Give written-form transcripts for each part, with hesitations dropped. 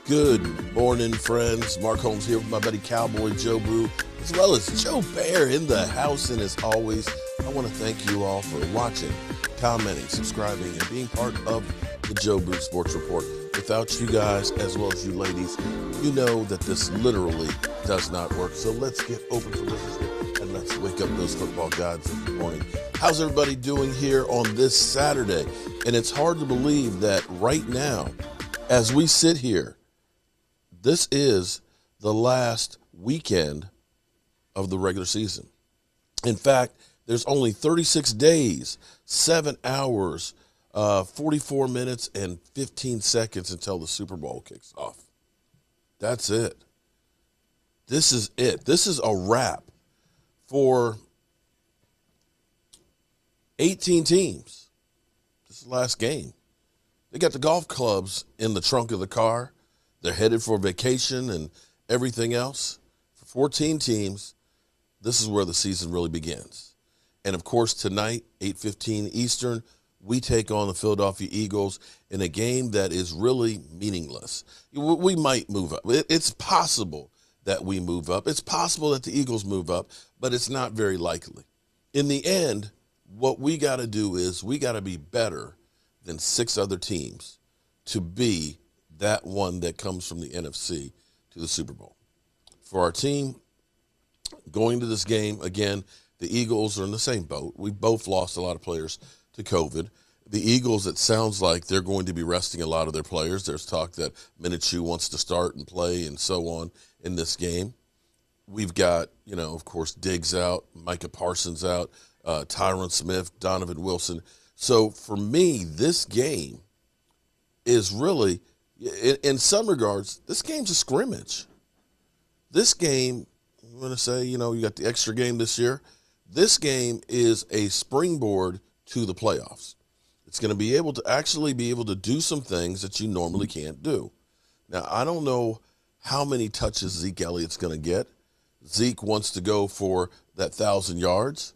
Good morning, friends. Mark Holmes here with my buddy Cowboy Joe Boo, as well as Joe Bear in the house. And as always, I want to thank you all for watching, commenting, subscribing, and being part of the Joe Boo Sports Report. Without you guys, as well as you ladies, you know that this literally does not work. So let's get open for business and let's wake up those football gods in the morning. How's everybody doing here on this Saturday? And it's hard to believe that right now, as we sit here, this is the last weekend of the regular season. In fact, there's only 36 days, 7 hours, 44 minutes, and 15 seconds until the Super Bowl kicks off. That's it. This is it. This is a wrap for 18 teams. This is the last game. They got the golf clubs in the trunk of the car. They're headed for vacation and everything else. For 14 teams, this is where the season really begins. And, of course, tonight, 8:15 Eastern, we take on the Philadelphia Eagles in a game that is really meaningless. We might move up. It's possible that we move up. It's possible that the Eagles move up, but it's not very likely. In the end, what we got to do is we got to be better than 6 other teams to be that one that comes from the NFC to the Super Bowl. For our team, going to this game, again, the Eagles are in the same boat. We both lost a lot of players to COVID. The Eagles, it sounds like they're going to be resting a lot of their players. There's talk that Minshew wants to start and play and so on in this game. We've got, of course, Diggs out, Micah Parsons out, Tyron Smith, Donovan Wilson. So for me, this game is really, in some regards, this game's a scrimmage. This game, I'm going to say, you got the extra game this year. This game is a springboard to the playoffs. It's going to be able to do some things that you normally can't do. Now, I don't know how many touches Zeke Elliott's going to get. Zeke wants to go for that 1,000 yards.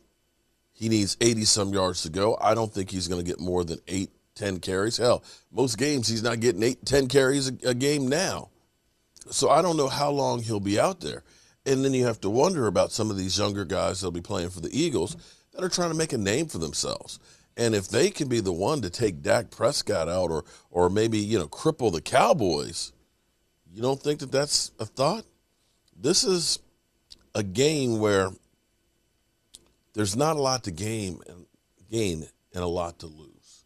He needs 80-some yards to go. I don't think he's going to get more than 8-10 carries. Hell, most games he's not getting 8-10 carries a game now. So I don't know how long he'll be out there. And then you have to wonder about some of these younger guys that'll be playing for the Eagles that are trying to make a name for themselves. And if they can be the one to take Dak Prescott out or maybe, cripple the Cowboys, you don't think that that's a thought? This is a game where there's not a lot to gain and a lot to lose.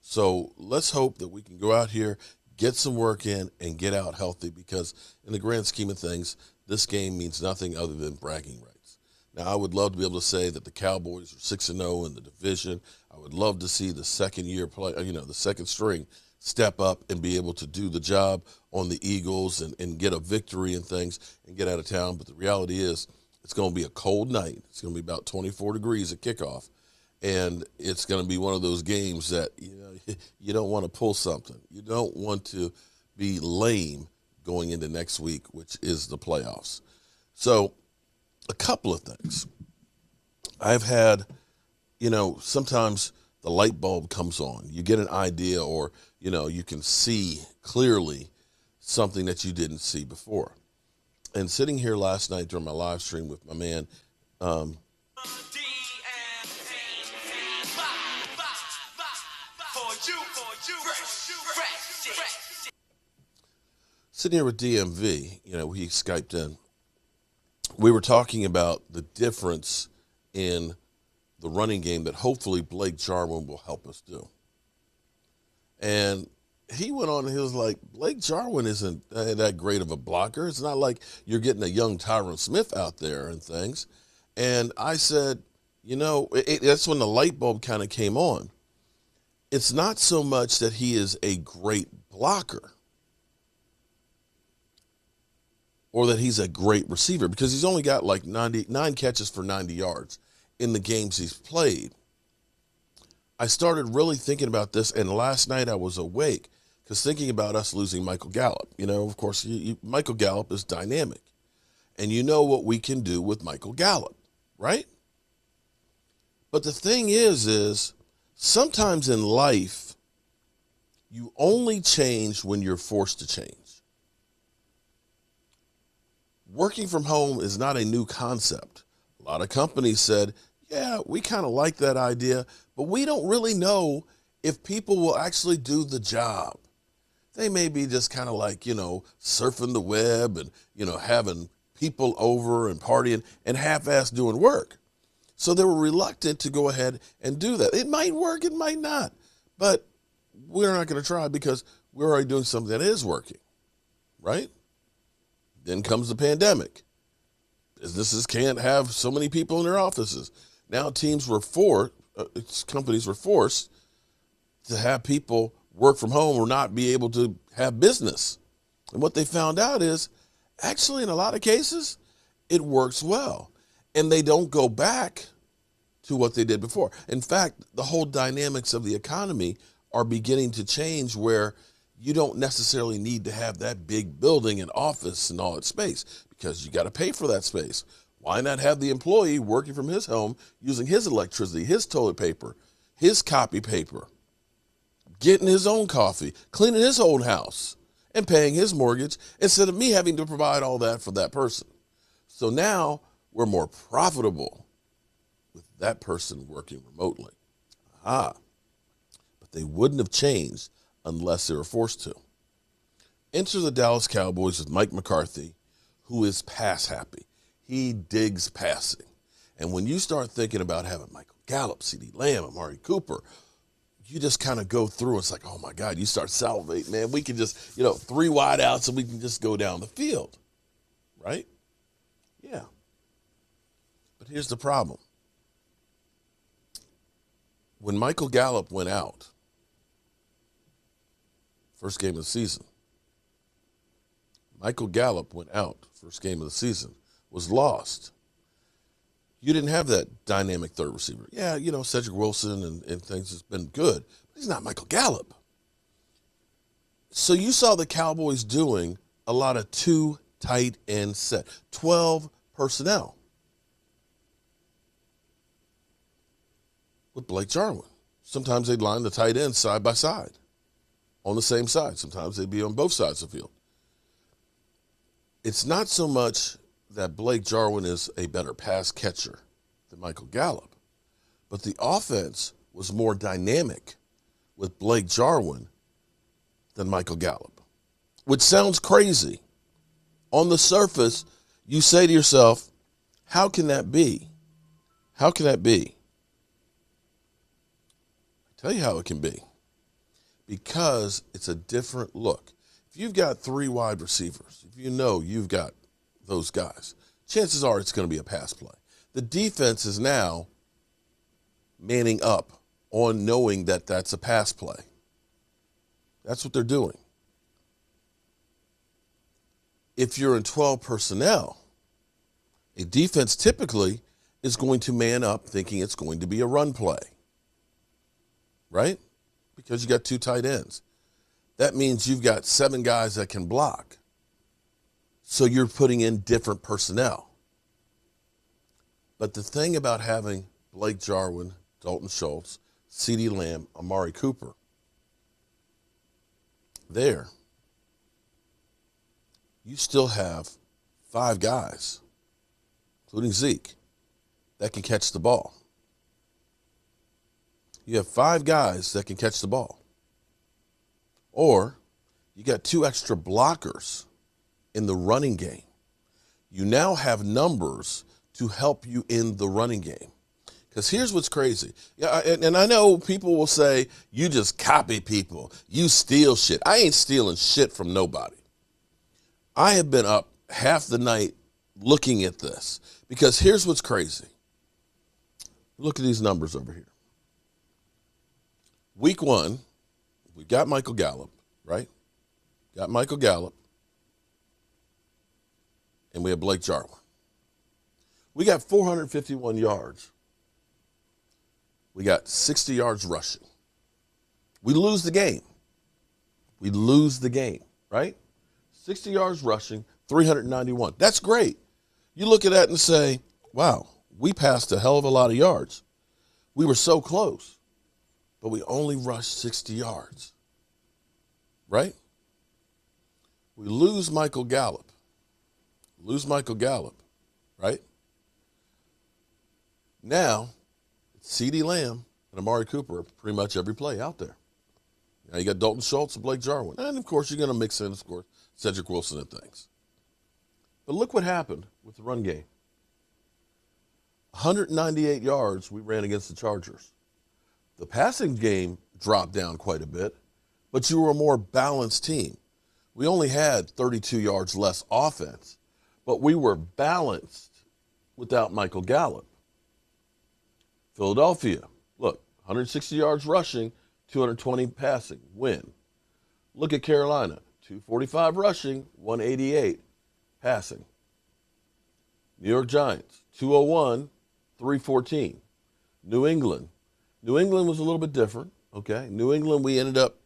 So let's hope that we can go out here, get some work in, and get out healthy because in the grand scheme of things, this game means nothing other than bragging rights. Now, I would love to be able to say that the Cowboys are 6-0 in the division. I would love to see the second-year play, the second string step up and be able to do the job on the Eagles and get a victory and things and get out of town. But the reality is it's going to be a cold night. It's going to be about 24 degrees at kickoff. And it's going to be one of those games that, you don't want to pull something. You don't want to be lame going into next week, which is the playoffs. So a couple of things. I've had, sometimes the light bulb comes on. You get an idea or, you can see clearly something that you didn't see before. And sitting here last night during my live stream with my man, sitting here with DMV, he Skyped in. We were talking about the difference in the running game that hopefully Blake Jarwin will help us do. And he went on and he was like, Blake Jarwin isn't that great of a blocker. It's not like you're getting a young Tyron Smith out there and things. And I said, that's when the light bulb kind of came on. It's not so much that he is a great blocker or that he's a great receiver because he's only got like 9 catches for 90 yards in the games he's played. I started really thinking about this, and last night I was awake because thinking about us losing Michael Gallup. Of course, Michael Gallup is dynamic. And you know what we can do with Michael Gallup, right? But the thing is sometimes in life, you only change when you're forced to change. Working from home is not a new concept. A lot of companies said, yeah, we kind of like that idea, but we don't really know if people will actually do the job. They may be just kind of like, surfing the web and, having people over and partying and half-ass doing work. So they were reluctant to go ahead and do that. It might work, it might not, but we're not going to try because we're already doing something that is working, right? Then comes the pandemic. Businesses can't have so many people in their offices. Now companies were forced to have people work from home or not be able to have business. And what they found out is, actually, in a lot of cases, it works well. And they don't go back to what they did before. In fact, the whole dynamics of the economy are beginning to change where you don't necessarily need to have that big building and office and all that space because you got to pay for that space. Why not have the employee working from his home using his electricity, his toilet paper, his copy paper, getting his own coffee, cleaning his own house, and paying his mortgage instead of me having to provide all that for that person? So now we're more profitable with that person working remotely. But they wouldn't have changed unless they were forced to. Enter the Dallas Cowboys with Mike McCarthy, who is pass happy. He digs passing. And when you start thinking about having Michael Gallup, CeeDee Lamb, Amari Cooper, you just kind of go through. It's like, oh my God, you start salivating, man. We can just, 3 wide outs and we can just go down the field, right? Yeah. But here's the problem. When Michael Gallup went out, first game of the season, first game of the season, was lost. You didn't have that dynamic third receiver. Yeah, Cedric Wilson and things has been good, but he's not Michael Gallup. So you saw the Cowboys doing a lot of 2 tight end set, 12 personnel with Blake Jarwin. Sometimes they'd line the tight ends side by side on the same side. Sometimes they'd be on both sides of the field. It's not so much that Blake Jarwin is a better pass catcher than Michael Gallup, but the offense was more dynamic with Blake Jarwin than Michael Gallup, which sounds crazy. On the surface, you say to yourself, how can that be? How can that be? I tell you how it can be. Because it's a different look. If you've got 3 wide receivers, if you've got those guys, chances are it's going to be a pass play. The defense is now manning up on knowing that that's a pass play. That's what they're doing. If you're in 12 personnel, a defense typically is going to man up thinking it's going to be a run play, right? Because you got 2 tight ends. That means you've got 7 guys that can block. So you're putting in different personnel. But the thing about having Blake Jarwin, Dalton Schultz, CeeDee Lamb, Amari Cooper, there, you still have 5 guys, including Zeke, that can catch the ball. You have 5 guys that can catch the ball. Or you got 2 extra blockers in the running game. You now have numbers to help you in the running game. Because here's what's crazy. Yeah, and I know people will say, you just copy people. You steal shit. I ain't stealing shit from nobody. I have been up half the night looking at this. Because here's what's crazy. Look at these numbers over here. Week 1, we got Michael Gallup, right? Got Michael Gallup. And we have Blake Jarwin. We got 451 yards. We got 60 yards rushing. We lose the game. Right? 60 yards rushing, 391. That's great. You look at that and say, wow, we passed a hell of a lot of yards. We were so close, but we only rushed 60 yards. Right? We lose Michael Gallup. lose Michael Gallup, right? Now, CeeDee Lamb and Amari Cooper pretty much every play out there. Now you got Dalton Schultz and Blake Jarwin. And, of course, you're going to mix in, of course, Cedric Wilson and things. But look what happened with the run game. 198 yards we ran against the Chargers. The passing game dropped down quite a bit, but you were a more balanced team. We only had 32 yards less offense, but we were balanced without Michael Gallup. Philadelphia, look, 160 yards rushing, 220 passing, win. Look at Carolina, 245 rushing, 188 passing. New York Giants, 201, 314. New England was a little bit different, okay? New England, we ended up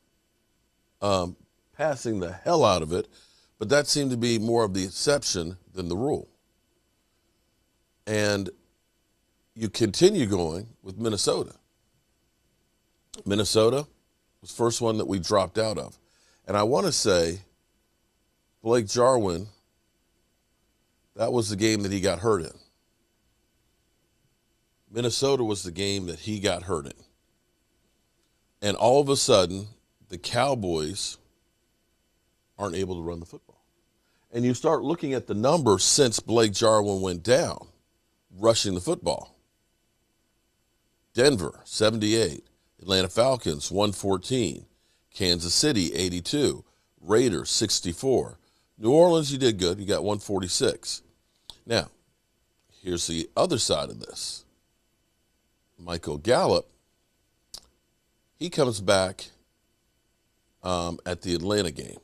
passing the hell out of it, but that seemed to be more of the exception than the rule. And you continue going with Minnesota. Minnesota was the first one that we dropped out of. And I want to say Blake Jarwin, that was the game that he got hurt in. Minnesota was the game that he got hurt in. And all of a sudden, the Cowboys aren't able to run the football. And you start looking at the numbers since Blake Jarwin went down, rushing the football. Denver, 78. Atlanta Falcons, 114. Kansas City, 82. Raiders, 64. New Orleans, you did good. You got 146. Now, here's the other side of this. Michael Gallup, he comes back at the Atlanta game.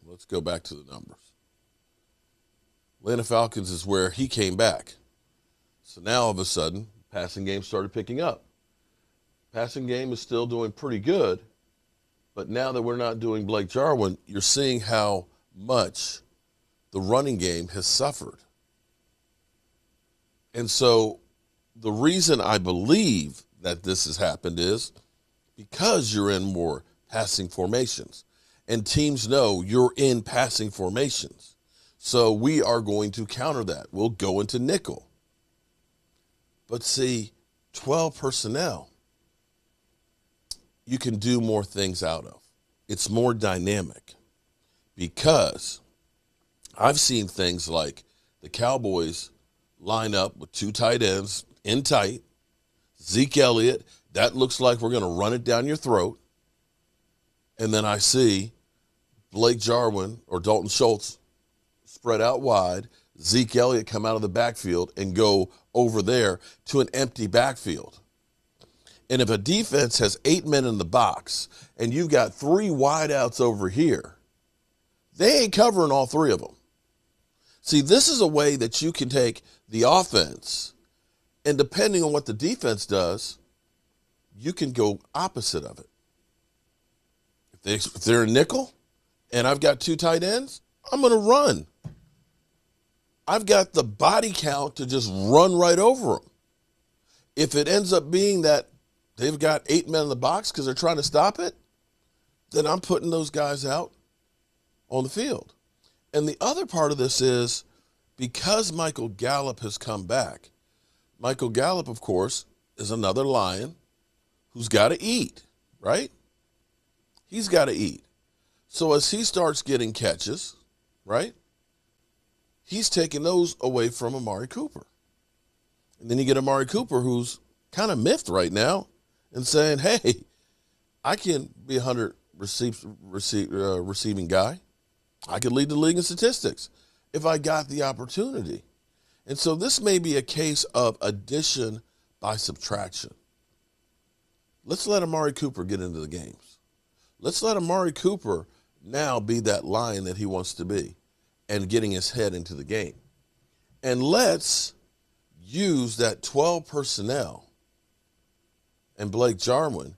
Let's go back to the numbers. Atlanta Falcons is where he came back. So now all of a sudden, passing game started picking up. Passing game is still doing pretty good, but now that we're not doing Blake Jarwin, you're seeing how much the running game has suffered. And so the reason I believe that this has happened is because you're in more passing formations, and teams know you're in passing formations. So we are going to counter that. We'll go into nickel. But see, 12 personnel, you can do more things out of. It's more dynamic because I've seen things like the Cowboys line up with two tight ends in tight, Zeke Elliott, that looks like we're going to run it down your throat. And then I see Blake Jarwin or Dalton Schultz spread out wide, Zeke Elliott come out of the backfield and go over there to an empty backfield. And if a defense has 8 men in the box and you've got 3 wideouts over here, they ain't covering all 3 of them. See, this is a way that you can take the offense, and depending on what the defense does, you can go opposite of it. If they're a nickel and I've got 2 tight ends, I'm going to run. I've got the body count to just run right over them. If it ends up being that they've got 8 men in the box because they're trying to stop it, then I'm putting those guys out on the field. And the other part of this is because Michael Gallup has come back, Michael Gallup, of course, is another Lion who's got to eat, right? He's got to eat. So as he starts getting catches, right, he's taking those away from Amari Cooper. And then you get Amari Cooper, who's kind of miffed right now and saying, hey, I can be a 100 receiving guy. I could lead the league in statistics if I got the opportunity. And so this may be a case of addition by subtraction. Let's let Amari Cooper get into the games. Let's let Amari Cooper now be that Lion that he wants to be and getting his head into the game. And let's use that 12 personnel and Blake Jarwin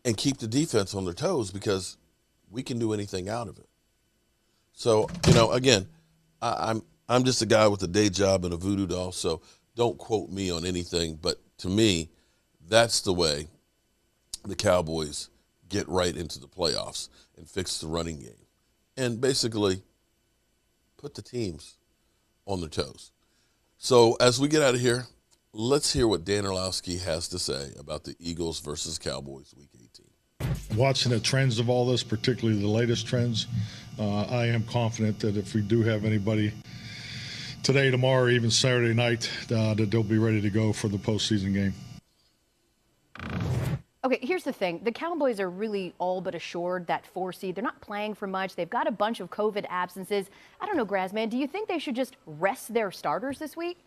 and keep the defense on their toes because we can do anything out of it. So, again, I'm just a guy with a day job and a voodoo doll, so don't quote me on anything. But to me, that's the way the Cowboys get right into the playoffs and fix the running game. And basically put the teams on their toes. So as we get out of here, let's hear what Dan Orlowski has to say about the Eagles versus Cowboys Week 18. Watching the trends of all this, particularly the latest trends, I am confident that if we do have anybody today, tomorrow, or even Saturday night, that they'll be ready to go for the postseason game. Okay, here's the thing. The Cowboys are really all but assured that 4 seed. They're not playing for much. They've got a bunch of COVID absences. I don't know, Grazman, do you think they should just rest their starters this week?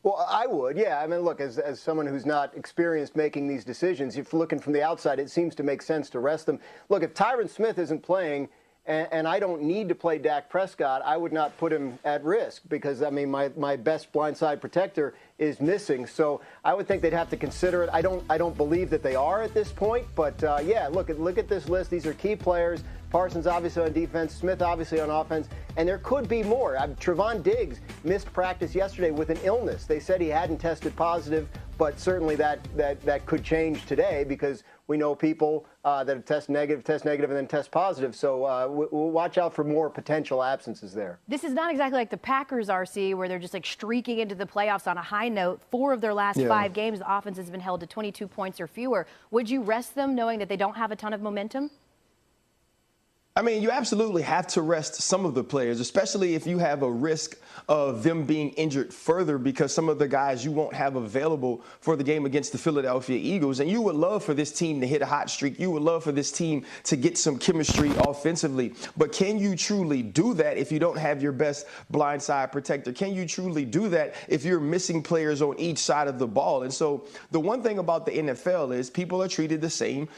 Well, I would, yeah. I mean, look, as someone who's not experienced making these decisions, if looking from the outside, it seems to make sense to rest them. Look, if Tyron Smith isn't playing, and I don't need to play Dak Prescott, I would not put him at risk because, I mean, my best blindside protector is missing. So I would think they'd have to consider it. I don't believe that they are at this point. But, yeah, look at this list. These are key players. Parsons obviously on defense, Smith obviously on offense, and there could be more. Trevon Diggs missed practice yesterday with an illness. They said he hadn't tested positive, but certainly that could change today because we know people that have test negative, and then test positive. So we'll watch out for more potential absences there. This is not exactly like the Packers, RC, where they're just like streaking into the playoffs on a high note. 4 of their last 5 games, the offense has been held to 22 points or fewer. Would you rest them knowing that they don't have a ton of momentum? I mean, you absolutely have to rest some of the players, especially if you have a risk of them being injured further because some of the guys you won't have available for the game against the Philadelphia Eagles. And you would love for this team to hit a hot streak. You would love for this team to get some chemistry offensively. But can you truly do that if you don't have your best blindside protector? Can you truly do that if you're missing players on each side of the ball? And so the one thing about the NFL is people are treated the same.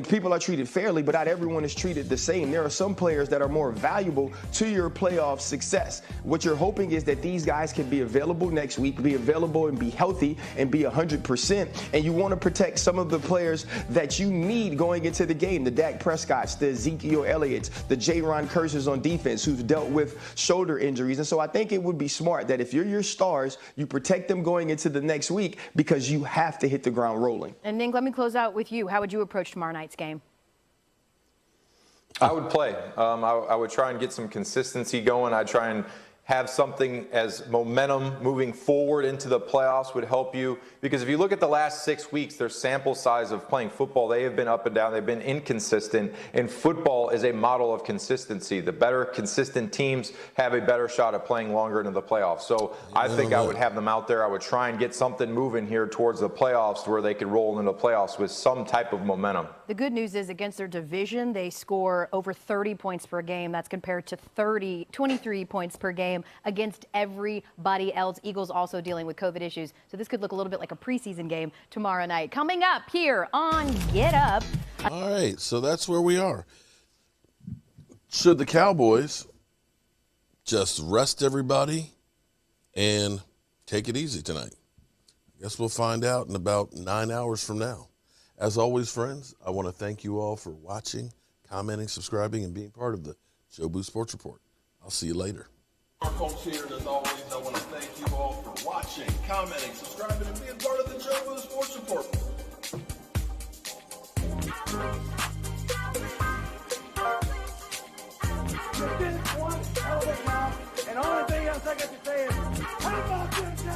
People are treated fairly, but not everyone is treated the same. There are some players that are more valuable to your playoff success. What you're hoping is that these guys can be available next week, be available and be healthy and be 100%. And you want to protect some of the players that you need going into the game, the Dak Prescotts, the Ezekiel Elliott's, the J-Ron Kersers on defense who've dealt with shoulder injuries. And so I think it would be smart that if you're your stars, you protect them going into the next week because you have to hit the ground rolling. And Ning, let me close out with you. How would you approach tomorrow night's game? I would play. I would try and get some consistency going. I'd try and have something as momentum moving forward into the playoffs would help you. Because if you look at the last 6 weeks, their sample size of playing football, they have been up and down. They've been inconsistent. And football is a model of consistency. The better consistent teams have a better shot at playing longer into the playoffs. So I think I would have them out there. I would try and get something moving here towards the playoffs where they could roll into the playoffs with some type of momentum. The good news is against their division, they score over 30 points per game. That's compared to 23 points per game against everybody else. Eagles also dealing with COVID issues. So this could look a little bit like a preseason game tomorrow night. Coming up here on Get Up. All right, so that's where we are. Should the Cowboys just rest everybody and take it easy tonight? I guess we'll find out in about 9 hours from now. As always, friends, I want to thank you all for watching, commenting, subscribing, and being part of the Joe Boo Sports Report. I'll see you later. Our folks here, and as always, I want to thank you all for watching, commenting, subscribing, and being part of the Joe Boo Sports Report. You did one hell of a job, and the only thing else I got to say is